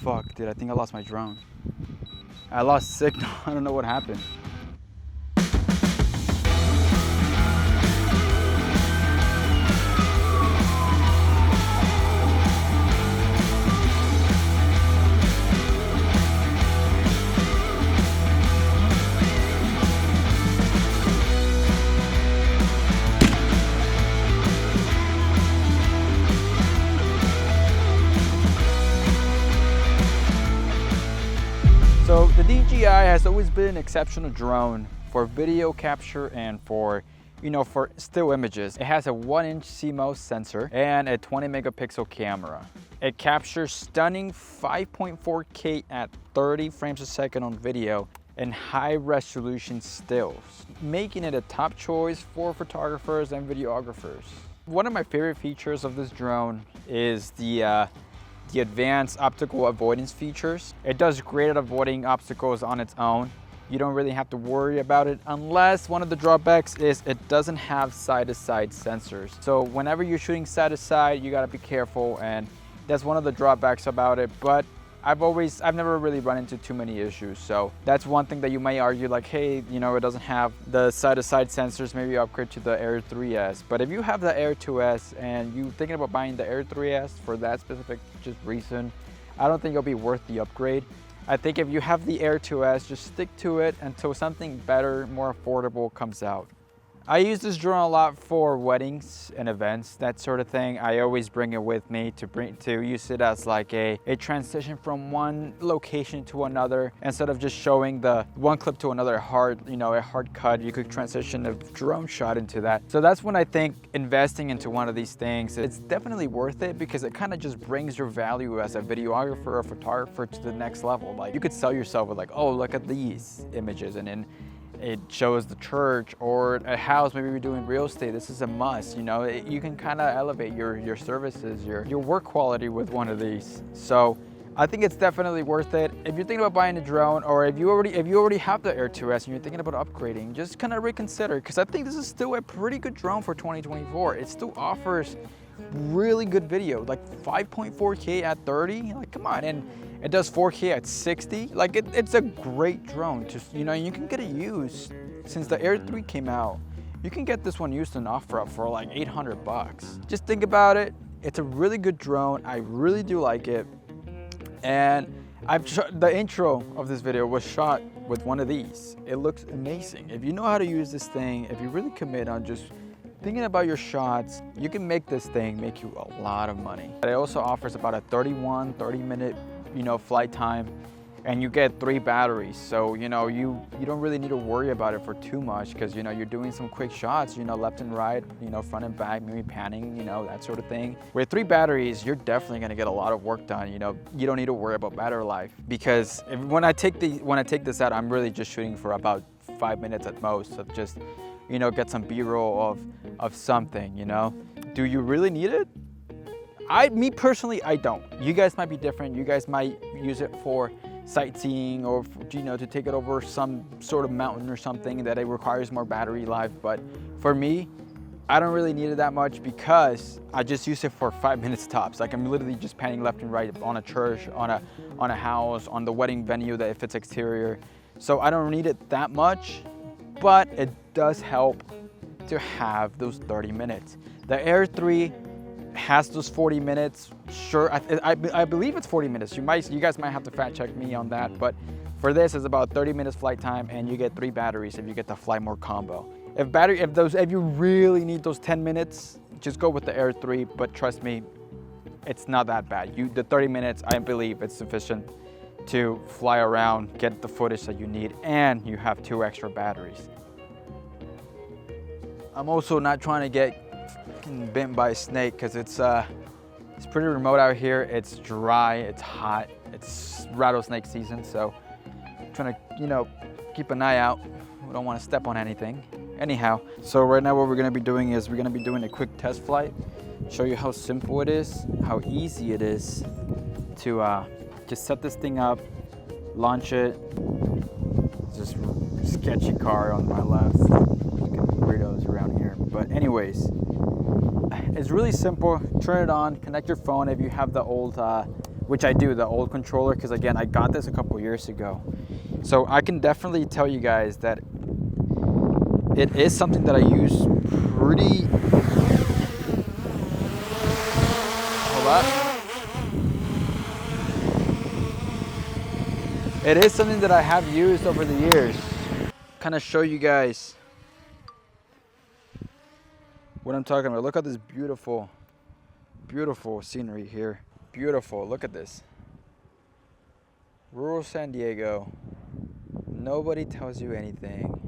Fuck, dude, I think I lost my drone. I lost signal. I don't know what happened. So the DJI has always been an exceptional drone for video capture and for still images. It has a 1-inch CMOS sensor and a 20 megapixel camera. It captures stunning 5.4K at 30 frames a second on video and high resolution stills, making it a top choice for photographers and videographers. One of my favorite features of this drone is the advanced optical avoidance features. It does great at avoiding obstacles on its own. You don't really have to worry about it, unless one of the drawbacks is it doesn't have side-to-side sensors. So whenever you're shooting side-to-side, you gotta be careful, and that's one of the drawbacks about it. But I've never really run into too many issues. So that's one thing that you may argue, like, hey, it doesn't have the side-to-side sensors, maybe upgrade to the Air 3S. But if you have the Air 2S and you're thinking about buying the Air 3S for that specific reason, I don't think it'll be worth the upgrade. I think if you have the Air 2S, just stick to it until something better, more affordable comes out. I use this drone a lot for weddings and events, that sort of thing. I always bring it with me to use it as like a transition from one location to another. Instead of just showing the one clip to another a hard cut, you could transition a drone shot into that. So that's when I think investing into one of these things, it's definitely worth it, because it kind of just brings your value as a videographer or photographer to the next level. Like, you could sell yourself with like, oh, look at these images, and then it shows the church or a house. Maybe you're doing real estate, this is a must. You can kind of elevate your services, your work quality with one of these. So I think it's definitely worth it. If you're thinking about buying a drone, or if you already have the Air 2S and you're thinking about upgrading, just kind of reconsider, because I think this is still a pretty good drone for 2024. It still offers really good video, like 5.4K at 30, like, come on. And it does 4K at 60. Like, it's a great drone. Just, you can get it used. Since the Air 3 came out, you can get this one used in OfferUp for like $800. Just think about it. It's a really good drone. I really do like it. And the intro of this video was shot with one of these. It looks amazing. If you know how to use this thing, if you really commit on just thinking about your shots, you can make this thing make you a lot of money. It also offers about a 30-minute flight time, and you get 3 batteries. So you don't really need to worry about it for too much, because you're doing some quick shots, left and right, front and back, maybe panning, that sort of thing. With 3 batteries, you're definitely going to get a lot of work done. You don't need to worry about battery life, because when I take this out, I'm really just shooting for about 5 minutes at most of just get some B-roll of something. Do you really need it? Me personally, I don't. You guys might be different. You guys might use it for sightseeing, or to take it over some sort of mountain or something that it requires more battery life. But for me, I don't really need it that much, because I just use it for 5 minutes tops. Like, I'm literally just panning left and right on a church, on a house, on the wedding venue that if it's exterior. So I don't need it that much, but it does help to have those 30 minutes. The Air 3 has those 40 minutes. Sure, I believe it's 40 minutes. You guys might have to fact check me on that, but for this, it's about 30 minutes flight time, and you get 3 batteries if you get the Fly More combo. If you really need those 10 minutes, just go with the Air 3, but trust me, it's not that bad. The 30 minutes, I believe it's sufficient to fly around, get the footage that you need, and you have 2 extra batteries. I'm also not trying to get bitten by a snake, because it's pretty remote out here. It's dry, it's hot, it's rattlesnake season, so I'm trying to keep an eye out. We don't want to step on anything. Anyhow, so right now what we're going to be doing is we're going to be doing a quick test flight, show you how simple it is, how easy it is to just set this thing up, launch it. Just sketchy car on my left. Weirdos around here. But anyways, it's really simple. Turn it on, connect your phone if you have the old which I do, the old controller, because again, I got this a couple years ago. So I can definitely tell you guys that it is something that I use pretty... Hold up. It is something that I have used over the years. Kind of show you guys what I'm talking about. Look at this beautiful, beautiful scenery here. Beautiful, look at this. Rural San Diego. Nobody tells you anything.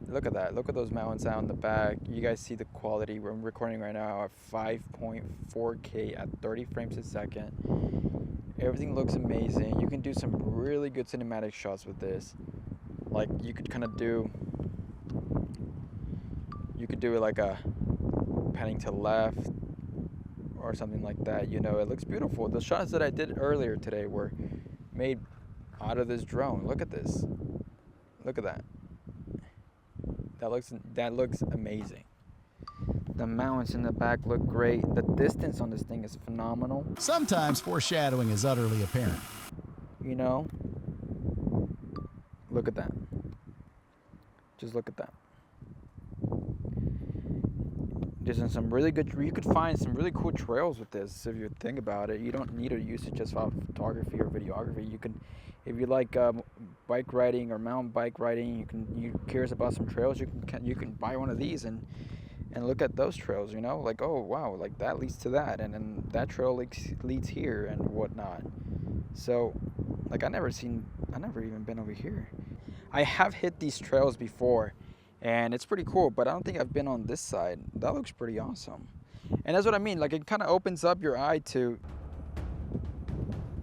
Look at that, look at those mountains out in the back. You guys see the quality. We're recording right now at 5.4K at 30 frames a second. Everything looks amazing. You can do some really good cinematic shots with this. Like you could kind of do, you could do it like a panning to left or something like that. You know, it looks beautiful. The shots that I did earlier today were made out of this drone. Look at this. Look at that. That looks amazing. The mountains in the back look great. The distance on this thing is phenomenal. Sometimes foreshadowing is utterly apparent. You know, look at that. Just look at that. There's some really good, you could find some really cool trails with this if you think about it. You don't need to use it just for photography or videography. You can, if you like bike riding or mountain bike riding, you're curious about some trails, you can buy one of these and look at those trails, you know, like, oh wow, like that leads to that, and then that trail leads here and whatnot. So like I never even been over here. I have hit these trails before and it's pretty cool, but I don't think I've been on this side. That looks pretty awesome. And that's what I mean, like it kind of opens up your eye to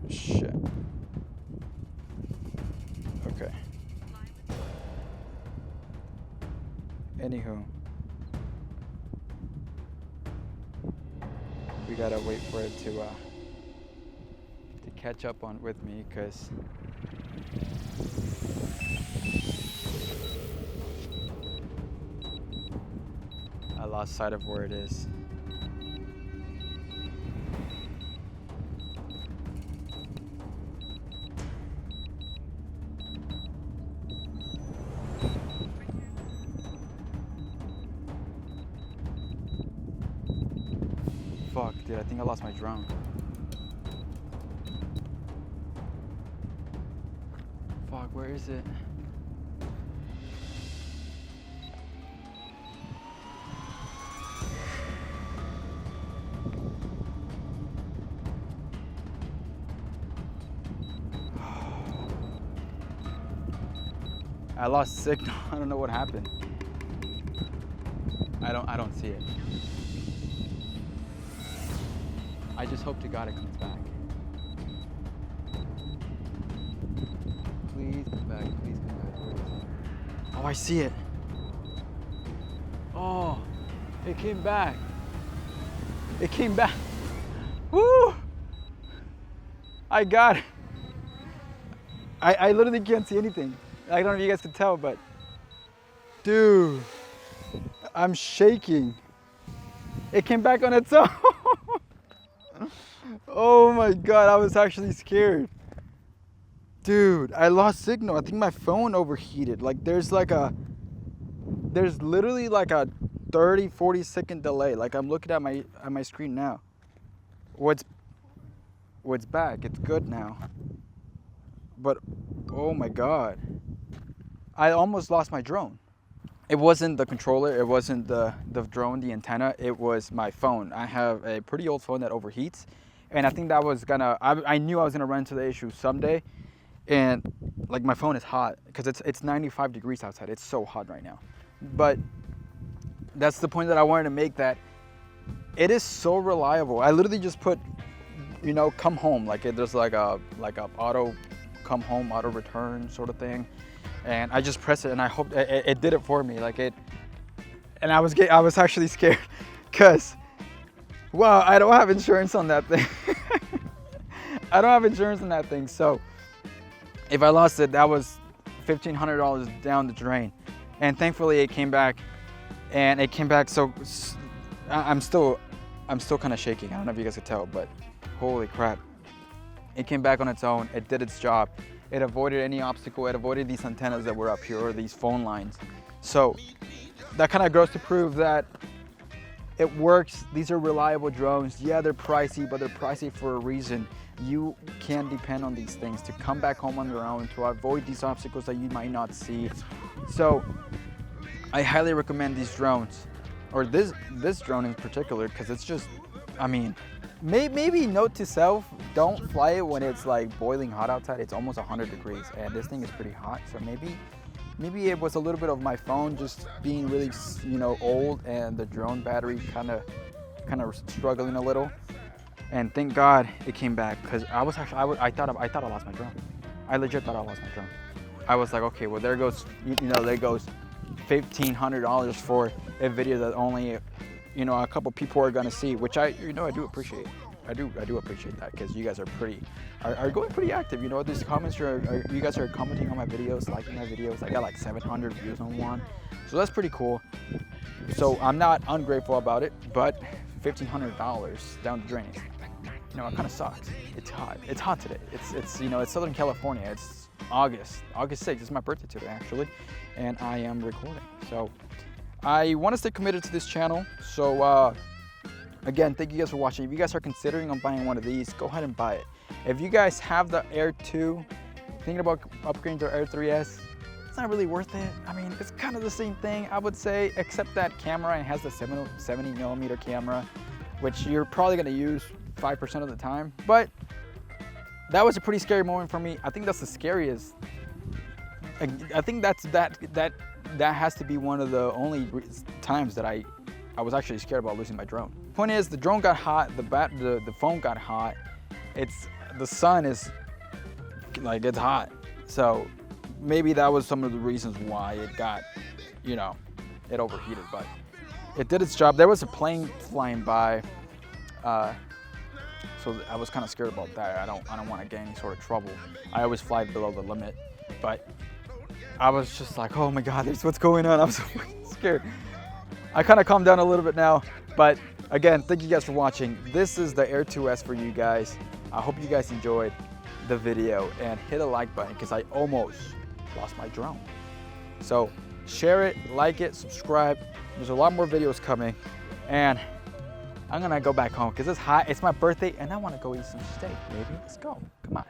shit. Okay. Anywho, we gotta wait for it to catch up on with me, because I lost sight of where it is. Fuck, dude, I think I lost my drone. Fuck, where is it? I lost signal. I don't know what happened. I don't see it. I just hope to God it comes back. Please come back, please come back. Where is it? Oh, I see it. Oh, it came back. It came back. Woo! I got it. I literally can't see anything. I don't know if you guys can tell, but dude, I'm shaking. It came back on its own. Oh my God, I was actually scared. Dude, I lost signal. I think my phone overheated. Like there's literally like a 30-40 second delay. Like I'm looking at my screen now. What's back? It's good now. But oh my God, I almost lost my drone. It wasn't the controller, it wasn't the drone, the antenna, it was my phone. I have a pretty old phone that overheats, and I think that was I knew I was gonna run into the issue someday. And like my phone is hot because it's 95 degrees outside. It's so hot right now. But that's the point that I wanted to make, that it is so reliable. I literally just put, you know, come home, like there's like a auto come home, auto return sort of thing. And I just press it and I hope it did it for me. Like it, and I was actually scared because, wow, I don't have insurance on that thing. I don't have insurance on that thing. So if I lost it, that was $1,500 down the drain. And thankfully it came back, and it came back. So I'm still kind of shaking. I don't know if you guys could tell, but holy crap. It came back on its own. It did its job. It avoided any obstacle. It avoided these antennas that were up here or these phone lines. So that kind of goes to prove that it works. These are reliable drones. Yeah, they're pricey, but they're pricey for a reason. You can depend on these things to come back home on your own, to avoid these obstacles that you might not see. So I highly recommend these drones, or this drone in particular, because it's just, I mean, maybe note to self, don't fly it when it's like boiling hot outside. It's almost 100 degrees and this thing is pretty hot. So maybe it was a little bit of my phone just being really, you know, old, and the drone battery kind of struggling a little. And thank God it came back, because I thought I lost my drone. I legit thought I lost my drone. I was like, okay, well there goes, there goes $1,500 for a video that only, a couple people are gonna see, which I do appreciate. I do appreciate that, because you guys are going pretty active. These comments you guys are commenting on my videos, liking my videos. I got like 700 views on one, so that's pretty cool. So I'm not ungrateful about it, but $1,500 down the drain. It kind of sucks. It's hot. It's hot today. It's Southern California. It's August 6th. It's my birthday today, actually, and I am recording. So I want to stay committed to this channel. So again, thank you guys for watching. If you guys are considering on buying one of these, go ahead and buy it. If you guys have the Air 2, thinking about upgrading to Air 3S, it's not really worth it. I mean, it's kind of the same thing, I would say, except that camera. It has the 70mm camera, which you're probably going to use 5% of the time. But that was a pretty scary moment for me. I think that's the scariest. I think that has to be one of the only times that I was actually scared about losing my drone. Point is, the drone got hot, the phone got hot. The sun is like, it's hot. So maybe that was some of the reasons why it got, it overheated, but it did its job. There was a plane flying by, so I was kind of scared about that. I don't want to get any sort of trouble. I always fly below the limit, but I was just like, oh my God, what's going on? I was so scared. I kind of calmed down a little bit now, but again, thank you guys for watching. This is the Air 2S for you guys. I hope you guys enjoyed the video, and hit a like button, because I almost lost my drone. So share it, like it, subscribe. There's a lot more videos coming, and I'm gonna go back home because it's hot. It's my birthday, and I want to go eat some steak. Maybe let's go. Come on.